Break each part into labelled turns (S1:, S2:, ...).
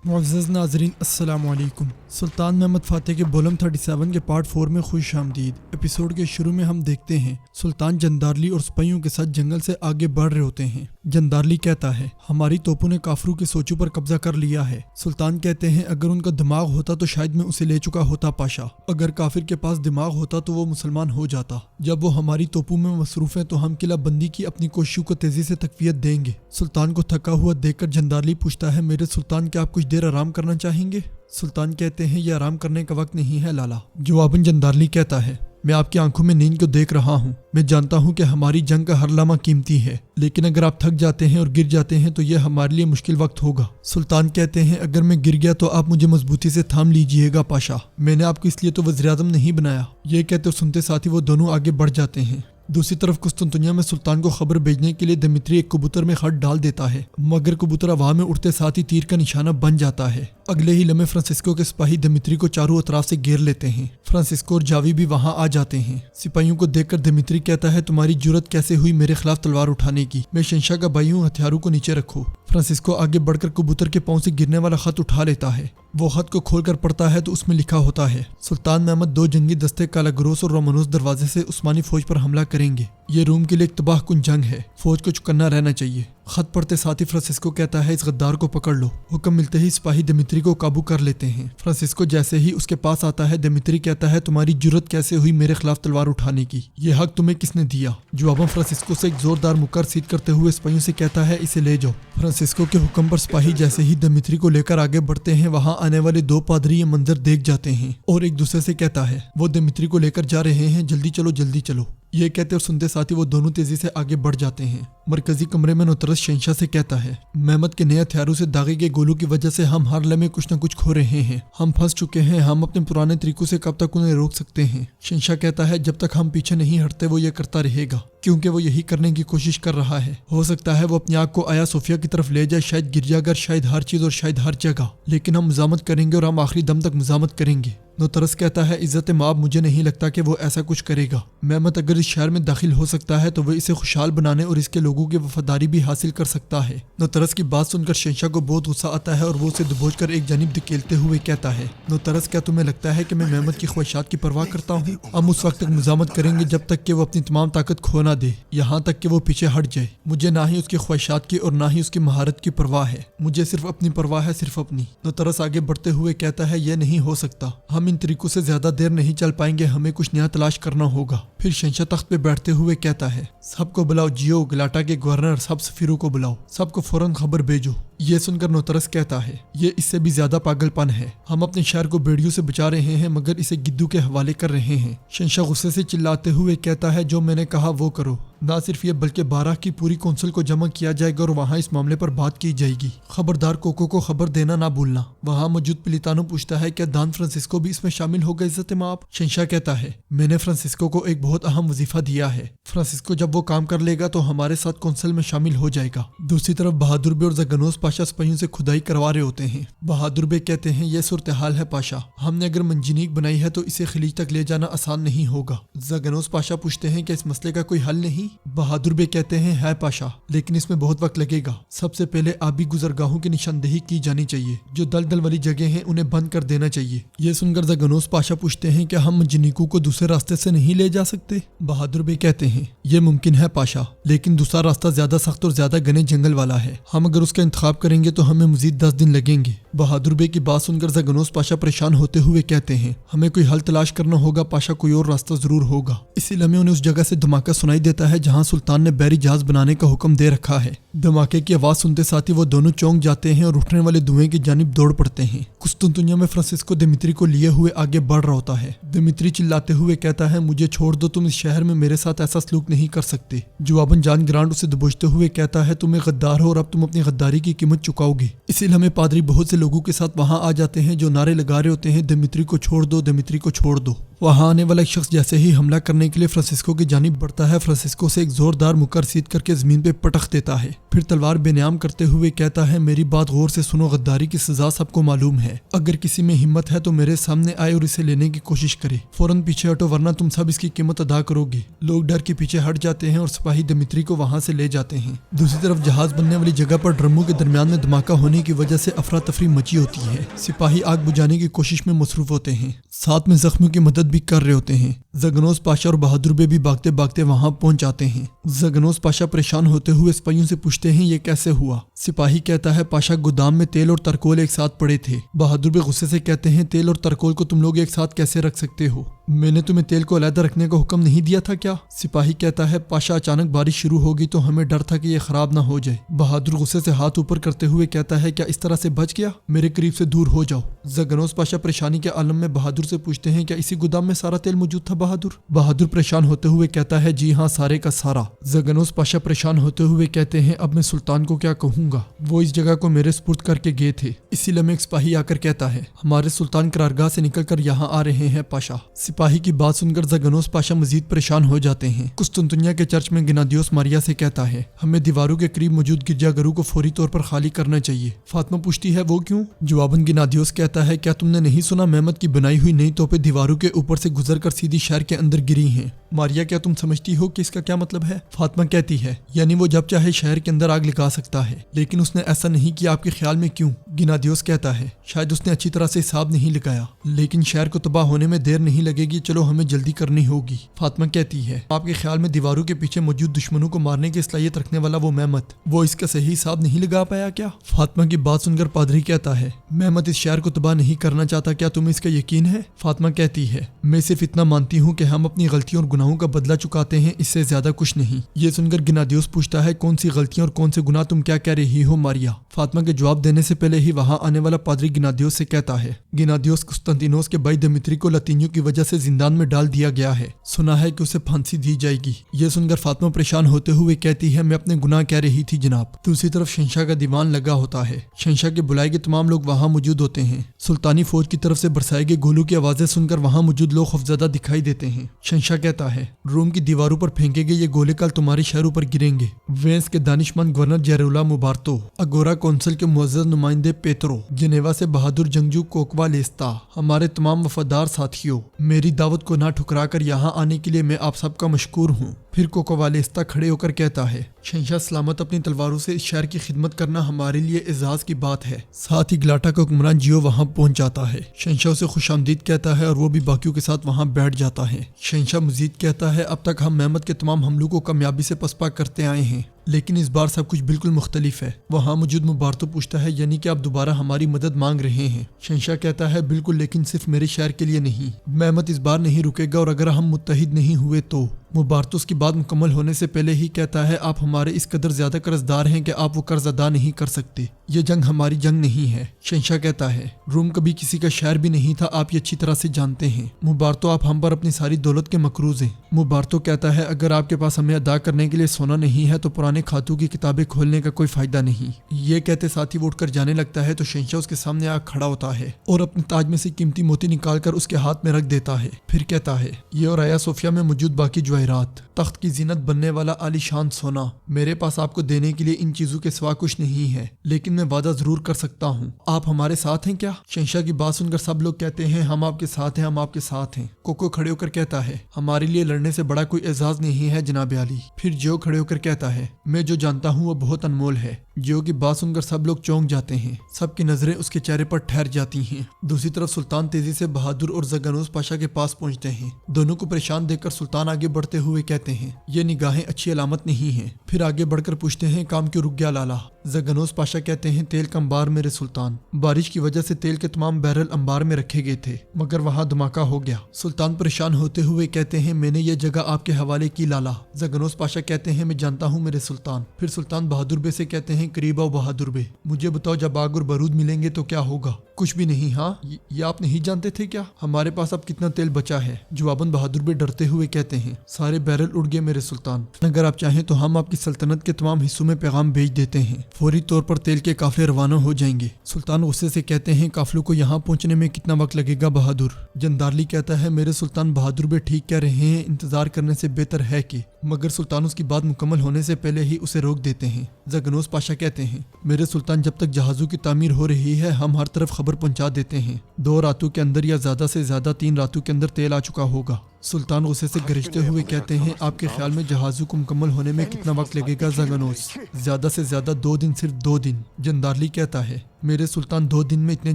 S1: मुअज़्ज़ज़ नाज़रीन अस्सलाम वालेकुम। सुल्तान महमद फ़ातेह के बोलम 37 के पार्ट 4 में खुश आमदीद। एपिसोड के शुरू में हम देखते हैं सुल्तान जंदारली और सिपाहियों के साथ जंगल से आगे बढ़ रहे होते हैं। जंदारली कहता है हमारी तोपों ने काफरों के सोचों पर कब्जा कर लिया है। सुल्तान कहते हैं अगर उनका दिमाग होता तो शायद मैं उसे ले चुका होता पाशा। अगर काफिर के पास दिमाग होता तो वो मुसलमान हो जाता। जब वो हमारी तोपों में मसरूफ है तो हम किला बंदी की अपनी कोशिशों को तेजी से तकवीयत देंगे। सुल्तान को थका हुआ देखकर जंदारली पूछता है मेरे सुल्तान क्या आप कुछ देर आराम करना चाहेंगे? सुल्तान कहते हैं यह आराम करने का वक्त नहीं है लाला। जवाबन जंदारली कहता है मैं आपकी आंखों में नींद को देख रहा हूँ। मैं जानता हूँ कि हमारी जंग का हर लम्हा कीमती है, लेकिन अगर आप थक जाते हैं और गिर जाते हैं तो यह हमारे लिए मुश्किल वक्त होगा। सुल्तान कहते हैं अगर मैं गिर गया तो आप मुझे मजबूती से थाम लीजिएगा पाशा। मैंने आपको इसलिए तो वज़ीर-ए-आज़म नहीं बनाया। ये कहते और सुनते साथ ही वो दोनों आगे बढ़ जाते हैं। दूसरी तरफ कुस्तुनतुनिया में सुल्तान को खबर भेजने के लिए दिमित्री एक कबूतर में खत डाल देता है, मगर कबूतर हवा में उड़ते साथ ही तीर का निशाना बन जाता है। अगले ही लम्हे फ्रांसिस्को के सिपाही दिमित्री को चारों अतराफ से घेर लेते हैं। फ्रांसिस्को और जावी भी वहां आ जाते हैं। सिपाहियों को देखकर दिमित्री कहता है तुम्हारी जुर्रत कैसे हुई मेरे खिलाफ तलवार उठाने की? मैं शहंशाह का भाई हूँ, हथियारों को नीचे रखो। फ्रांसिस्को आगे बढ़कर कबूतर के पांव से गिरने वाला खत उठा लेता है। वो खत को खोलकर पढ़ता है तो उसमें लिखा होता है सुल्तान महमद 2 जंगी दस्ते कालाग्रोस और रोमानोस दरवाजे से उस्मानी फौज पर हमला करेंगे। ये रूम के लिए एक तबाह कुन जंग है, फौज को चुकन्ना रहना चाहिए। खत पढ़ते साथ ही फ्रांसिस्को कहता है इस गद्दार को पकड़ लो। हुक्म मिलते ही सिपाही दिमित्री को काबू कर लेते हैं। फ्रांसिस्को जैसे ही उसके पास आता है दिमित्री कहता है तुम्हारी जुर्रत कैसे हुई मेरे खिलाफ तलवार उठाने की? ये हक तुम्हें किसने दिया? जवाबन फ्रांसिस्को से एक जोरदार मुक्कर सीध करते हुए सिपाहियों से कहता है इसे ले जाओ। फ्रांसिस्को के हुक्म पर सिपाही जैसे ही दिमित्री को लेकर आगे बढ़ते हैं वहां आने वाले 2 पादरी ये मंजर देख जाते हैं और एक दूसरे से कहता है वो दिमित्री को लेकर जा रहे हैं, जल्दी चलो जल्दी चलो। ये कहते और सुनते साथ ही वो दोनों तेजी से आगे बढ़ जाते हैं। मरकजी कमरे में नुतरस शहंशाह से कहता है महमद के नए हथियारों से दागे गए गोलों की वजह से हम हर लम्हे कुछ न कुछ खो रहे हैं। हम फंस चुके हैं। हम अपने पुराने तरीकों से कब तक उन्हें रोक सकते हैं? शहंशाह कहता है जब तक हम पीछे नहीं हटते वो ये करता रहेगा, क्योंकि वो यही करने की कोशिश कर रहा है। हो सकता है वो अपनी आग को आया सोफिया की तरफ ले जाए, शायद गिरजाघर, शायद हर चीज और शायद हर जगह, लेकिन हम मुजामत करेंगे और हम आखिरी दम तक मुजामत करेंगे। नुतरस कहता है इज्जत माब मुझे नहीं लगता कि वो ऐसा कुछ करेगा। महमद अगर इस शहर में दाखिल हो सकता है तो वह इसे खुशहाल बनाने और इसके लोगों की वफादारी भी हासिल कर सकता है। नुतरस की बात सुनकर शहंशाह को बहुत गुस्सा आता है और वो उसे दबोच कर एक जानिब धकेलते हुए कहता है नुतरस क्या तुम्हें लगता है कि मैं महमद की ख्वाहिशात की परवाह करता हूँ? हम उस वक्त तक मुजामत करेंगे जब तक कि वो अपनी तमाम ताकत खो ना दे, यहाँ तक कि वो पीछे हट जाए। मुझे ना ही उसकी ख्वाहिशात की और ना ही उसकी महारत की परवाह है, मुझे सिर्फ अपनी परवाह है, सिर्फ अपनी। नुतरस आगे बढ़ते हुए कहता है यह नहीं हो सकता, हम इन तरीकों से ज्यादा देर नहीं चल पाएंगे, हमें कुछ नया तलाश करना होगा। फिर शहंशाह तख्त पे बैठते हुए कहता है सबको बुलाओ, जियो गलाटा के गवर्नर, सब सफीरों को बुलाओ, सबको फौरन खबर भेजो। ये सुनकर नुतरस कहता है ये इससे भी ज्यादा पागलपन है। हम अपने शहर को बेड़ियों से बचा रहे हैं मगर इसे गिद्दू के हवाले कर रहे हैं। शहंशाह गुस्से से चिल्लाते हुए कहता है जो मैंने कहा वो करो। ना सिर्फ ये बल्कि 12 की पूरी कौंसिल को जमा किया जाएगा और वहाँ इस मामले पर बात की जाएगी। खबरदार कोको को खबर देना ना भूलना। वहाँ मौजूद पिलितानो पूछता है क्या दान फ्रांसिस्को भी इसमें शामिल होगा इज्जत माप? शहंशाह कहता है मैंने फ्रांसिस्को को एक बहुत अहम वजीफा दिया है। फ्रांसिस्को जब वो काम कर लेगा तो हमारे साथ कौंसिल में शामिल हो जाएगा। दूसरी तरफ बहादुर बे और जगनोस पाशा सिपाहियों से खुदाई करवा रहे होते हैं। बहादुर बे कहते हैं ये सूरत हाल है पाशा, हमने अगर मंजीनीक बनाई है तो इसे खलीज तक ले जाना आसान नहीं होगा। जगनोस पाशा पूछते हैं कि इस मसले का कोई हल नहीं? बहादुर बे कहते हैं है पाशा, लेकिन इसमें बहुत वक्त लगेगा। सबसे पहले आबी गुजरगाहों की निशानदेही की जानी चाहिए, जो दलदल वाली जगह हैं उन्हें बंद कर देना चाहिए। ये सुनकर जगनोस पाशा पूछते हैं क्या हम मंजीनीकों को दूसरे रास्ते से नहीं ले जा सकते? बहादुर बे कहते हैं ये मुमकिन है पाशा, लेकिन दूसरा रास्ता ज्यादा सख्त और ज्यादा घने जंगल वाला है। हम अगर उसका इंतखाब करेंगे तो हमें मजीद 10 दिन लगेंगे। बहादुर बे की बात सुनकर जगनोस पाशा परेशान होते हुए कहते हैं हमें कोई हल तलाश करना होगा पाशा, कोई और रास्ता जरूर होगा। इसी लम्हे उन्हें उस जगह से धमाका सुनाई देता है जहाँ सुल्तान ने बैरी जहाज बनाने का हुक्म दे रखा है। धमाके की आवाज सुनते साथ ही वो दोनों चौंक जाते हैं और उठने वाले धुएं की जानिब दौड़ पड़ते हैं। कुस्तुनतुनिया में फ्रांसिस्को दिमित्री को लिए हुए आगे बढ़ रहा होता है। दिमित्री चिल्लाते हुए कहता है मुझे छोड़ दो, तुम इस शहर में मेरे साथ ऐसा सलूक नहीं कर सकते। जवाबन जान ग्रांट उसे दबोचते हुए कहता है तुम एक गद्दार हो और अब तुम अपनी गद्दारी की कीमत चुकाओगे। इसी लम्हे पादरी बहुत से लोगों के साथ वहां आ जाते हैं जो नारे लगा रहे होते हैं दिमित्री को छोड़ दो, दिमित्री को छोड़ दो। वहाँ आने वाला एक शख्स जैसे ही हमला करने के लिए फ्रांसिस्को की जानिब बढ़ता है, फ्रांसिस्को से एक जोरदार मुक्कर सीध करके जमीन पे पटक देता है। फिर तलवार बेनियाम करते हुए कहता है, मेरी बात गौर से सुनो, गद्दारी की सजा सबको मालूम है। अगर किसी में हिम्मत है तो मेरे सामने आए और इसे लेने की कोशिश करे। फौरन पीछे हटो वरना तुम सब इसकी कीमत अदा करोगे। लोग डर के पीछे हट जाते हैं और सिपाही दिमित्री को वहाँ से ले जाते हैं। दूसरी तरफ जहाज बनने वाली जगह पर ड्रमों के दरमियान में धमाका होने की वजह से अफरा तफरी मची होती है। सिपाही आग बुझाने की कोशिश में मसरूफ होते हैं, साथ में जख्मियों की मदद भी कर रहे होते हैं। जगनोस पाशा और बहादुर बे भी भागते भागते वहां पहुंच जाते हैं। जगनोस पाशा परेशान होते हुए सिपाहियों से पूछते हैं, ये कैसे हुआ? सिपाही कहता है, पाशा गोदाम में तेल और तरकोल एक साथ पड़े थे। बहादुर बे गुस्से से कहते हैं, तेल और तरकोल को तुम लोग एक साथ कैसे रख सकते हो? मैंने तुम्हें तेल को अलग रखने का हुक्म नहीं दिया था क्या? सिपाही कहता है, पाशा अचानक बारिश शुरू होगी तो हमें डर था कि ये खराब ना हो जाए। बहादुर गुस्से से हाथ ऊपर करते हुए कहता है, क्या इस तरह से बच गया? मेरे करीब से दूर हो जाओ। जगनोस पाशा परेशानी के आलम में बहादुर से पूछते हैं, क्या इसी गोदाम में सारा तेल मौजूद था? बहादुर परेशान होते हुए कहता है, जी हाँ, सारे का सारा। जगनोस पाशा परेशान होते हुए कहते हैं, अब मैं सुल्तान को क्या कहूँगा? वो इस जगह को मेरे सुपुर्द करके गए थे। इसी लम्हे एक सिपाही आकर कहता है, हमारे सुल्तान करारगाह से निकलकर यहाँ आ रहे हैं पाशा। सिपाही की बात सुनकर जगनोस पाशा मजीद परेशान हो जाते हैं। कुस्तुनतुनिया के चर्च में गिनादियोस मारिया से कहता है, हमें दीवारों के करीब मौजूद गिरजाघरों को फौरी तौर पर खाली करना चाहिए। फातिमा पूछती है, वो क्यों? जवाबन गिनादियोस कहता है, क्या तुमने नहीं सुना मेहमत की बनाई हुई नई तोपें दीवारों के ऊपर से गुजरकर सीधी शहर के अंदर गिरी हैं? मारिया, क्या तुम समझती हो कि इसका क्या मतलब है? फातिमा कहती है, यानी वो जब चाहे शहर के अंदर आग लगा सकता है, लेकिन उसने ऐसा नहीं किया। आपके ख्याल में क्यों? गिनादियोस कहता है, शायद उसने अच्छी तरह से हिसाब नहीं लगाया, लेकिन शहर को तबाह होने में देर नहीं लगेगी, चलो हमें जल्दी करनी होगी। फातिमा कहती है, आपके ख्याल में दीवारों के पीछे मौजूद दुश्मनों को मारने की सलाहियत रखने वाला वो मेहमत, वो इसका सही हिसाब नहीं लगा पाया क्या? फातिमा की बात सुनकर पादरी कहता है, मेहमत इस शहर को तबाह नहीं करना चाहता, क्या तुम्हें इसका यकीन है? फातिमा कहती है, मैं सिर्फ इतना मानती हूँ कि हम अपनी गलतियों और गुनाहों का बदला चुकाते हैं, इससे ज्यादा कुछ नहीं। ये सुनकर गिनादियोस पूछता है, कौन सी गलतियां और कौन से गुनाह तुम क्या कह रही हो मारिया? फातिमा के जवाब देने से पहले ही वहां आने वाला पादरी गिनादियोस से कहता है, गिनादियोस कुस्तुनतिनोस के भाई दिमित्री को लतीनियों की वजह से जिंदान में डाल दिया गया है, सुना है कि उसे फांसी दी जाएगी। ये सुनकर फातिमा परेशान होते हुए कहती है, मैं अपने गुनाह कह रही थी जनाब। दूसरी तरफ शहंशाह का दीवान लगा होता है। शहंशाह के बुलाए गए तमाम लोग वहां मौजूद होते हैं। सुल्तानी फौज की तरफ से बरसाए गए गोलों की आवाजें सुनकर वहां मौजूद लोग खौफजदा दिखाई देते हैं। शहंशाह कहता है, रोम की दीवारों पर फेंके गए ये गोले कल तुम्हारे शहरों पर गिरेंगे। वेंस के दानिशमंद गवर्नर जेरुला मुबारतो, अगोरा कौंसिल के मुअज़्ज़ज़ नुमाइंदे पेत्रो, जिनेवा से बहादुर जंगजू कोकवा लेस्ता, हमारे तमाम वफादार साथियों, मेरी दावत को ना ठुकराकर यहाँ आने के लिए मैं आप सबका मशकूर हूँ। फिर कोकोवालेस्ता खड़े होकर कहता है, शहंशाह सलामत, अपनी तलवारों से इस शहर की खिदमत करना हमारे लिए एजाज की बात है। साथ ही गलाटा का हुक्मरान जियो वहां पहुंच जाता है। शहंशाह उसे खुशामदीद कहता है और वो भी बाकियों के साथ वहां बैठ जाता है। शहंशाह मजीद कहता है, अब तक हम मेहमत के तमाम हमलों को कामयाबी से पसपा करते आए हैं, लेकिन इस बार सब कुछ बिल्कुल मुख्तलिफ है। वहाँ मौजूद मुबारतो पूछता है, यानी कि आप दोबारा हमारी मदद मांग रहे हैं? शहंशाह कहता है, बिल्कुल, लेकिन सिर्फ मेरे शहर के लिए नहीं। मेहमत इस बार नहीं रुकेगा और अगर हम मुत्तहिद नहीं हुए तो। मुबारतो उसकी बात मुकम्मल होने से पहले ही कहता है, आप हमारे इस कदर ज्यादा कर्जदार हैं कि आप वो कर्ज अदा नहीं कर सकते। ये जंग हमारी जंग नहीं है। शहंशाह कहता है, रोम कभी किसी का शहर भी नहीं था, आप ये अच्छी तरह से जानते हैं। मुबारतो, आप हम पर अपनी सारी दौलत के मकरूज हैं। मुबारतो कहता है, अगर आपके पास हमें अदा करने के लिए सोना नहीं है तो पुराने खातों की किताबें खोलने का कोई फायदा नहीं। ये कहते साथ ही वो उठकर जाने लगता है तो शहंशाह उसके सामने आ खड़ा होता है और अपने ताज में से कीमती मोती निकालकर उसके हाथ में रख देता है। फिर कहता है, ये और आया सोफिया में मौजूद बाकी जवाहरात, तख्त की जीनत बनने वाला आलीशान सोना, मेरे पास आपको देने के लिए इन चीजों के सिवा कुछ नहीं है, लेकिन मैं वादा जरूर कर सकता हूँ। आप हमारे साथ हैं क्या? शहंशाह की बात सुनकर सब लोग कहते हैं, हम आपके साथ हैं, हम आपके साथ हैं। कोको खड़े होकर कहता है, हमारे लिए लड़ने से बड़ा कोई एजाज नहीं है जनाब आली। फिर जो खड़े होकर कहता है, मैं जो जानता हूँ वो बहुत अनमोल है। जो की बात सुनकर सब लोग चौंक जाते हैं, सबकी नजरें उसके चेहरे पर ठहर जाती हैं। दूसरी तरफ सुल्तान तेजी से बहादुर और जगनोस पाशा के पास पहुंचते हैं। दोनों को परेशान देखकर सुल्तान आगे बढ़ते हुए कहते हैं, ये निगाहें अच्छी अलामत नहीं है। फिर आगे बढ़कर पूछते हैं, काम क्यों रुक गया लाला? जगनोस पाशा कहते हैं, तेल का अंबार मेरे सुल्तान, बारिश की वजह से तेल के तमाम बैरल अंबार में रखे गए थे, मगर वहाँ धमाका हो गया। सुल्तान परेशान होते हुए कहते हैं, मैंने ये जगह आपके हवाले की लाला। जगनोस पाशा कहते हैं, मैं जानता हूँ मेरे सुल्तान। फिर सुल्तान बहादुर बे से कहते हैं, करीब आओ बहादुर बे, मुझे बताओ जब आग और बारूद मिलेंगे तो क्या होगा? कुछ भी नहीं। हाँ, ये आप नहीं जानते थे क्या? हमारे पास अब कितना तेल बचा है? जवाबन बहादुर भी डरते हुए कहते हैं, सारे बैरल उड़ गए मेरे सुल्तान। अगर आप चाहें तो हम आपकी सल्तनत के तमाम हिस्सों में पैगाम भेज देते हैं। फौरी तौर पर तेल के काफिले रवाना हो जाएंगे। सुल्तान गुस्से से कहते हैं, काफिलों को यहाँ पहुँचने में कितना वक्त लगेगा बहादुर? जंदारली कहता है, मेरे सुल्तान बहादुर भी ठीक कह रहे हैं, इंतजार करने से बेहतर है कि। मगर सुल्तान उसकी बात मुकम्मल होने से पहले ही उसे रोक देते हैं। जगनोस पाशा कहते हैं, मेरे सुल्तान जब तक जहाजों की तामीर हो रही है हम हर तरफ खबर पहुंचा देते हैं। 2 रातों के अंदर या ज्यादा से ज्यादा 3 रातों के अंदर तेल आ चुका होगा। सुल्तान गुस्से से गरजते हुए कहते हैं, आपके ख्याल में जहाजों को मुकम्मल होने में कितना वक्त लगेगा जगनोस? ज्यादा से ज्यादा 2 दिन, सिर्फ 2 दिन। जंदारली कहता है, मेरे सुल्तान 2 दिन में इतने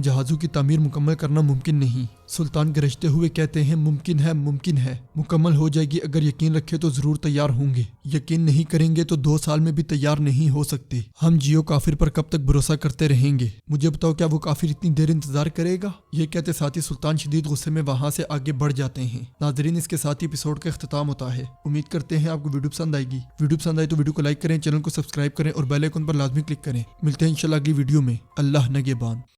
S1: जहाजों की तामीर मुकम्मल करना मुमकिन नहीं। सुल्तान गरजते हुए कहते हैं, मुमकिन है, मुमकिन है, मुकम्मल हो जाएगी। अगर यकीन रखे तो जरूर तैयार होंगे। यकीन नहीं करेंगे तो 2 साल में भी तैयार नहीं हो सकते। हम जियो काफिर पर कब तक भरोसा करते रहेंगे? मुझे बताओ, क्या वो काफिर इतनी देर इंतजार करेगा? ये कहते साथ ही सुल्तान शदीद गुस्से में वहां से आगे बढ़ जाते हैं। नाजरीन, इसके साथ ही एपिसोड का इख्तिताम होता है। उम्मीद करते हैं आपको वीडियो पसंद आएगी। वीडियो पसंद आए तो वीडियो को लाइक करें, चैनल को सब्सक्राइब करें और बेल आइकन पर लाजमी क्लिक करें। मिलते हैं इंशाल्लाह अगली वीडियो में। अल्लाह नगेबान।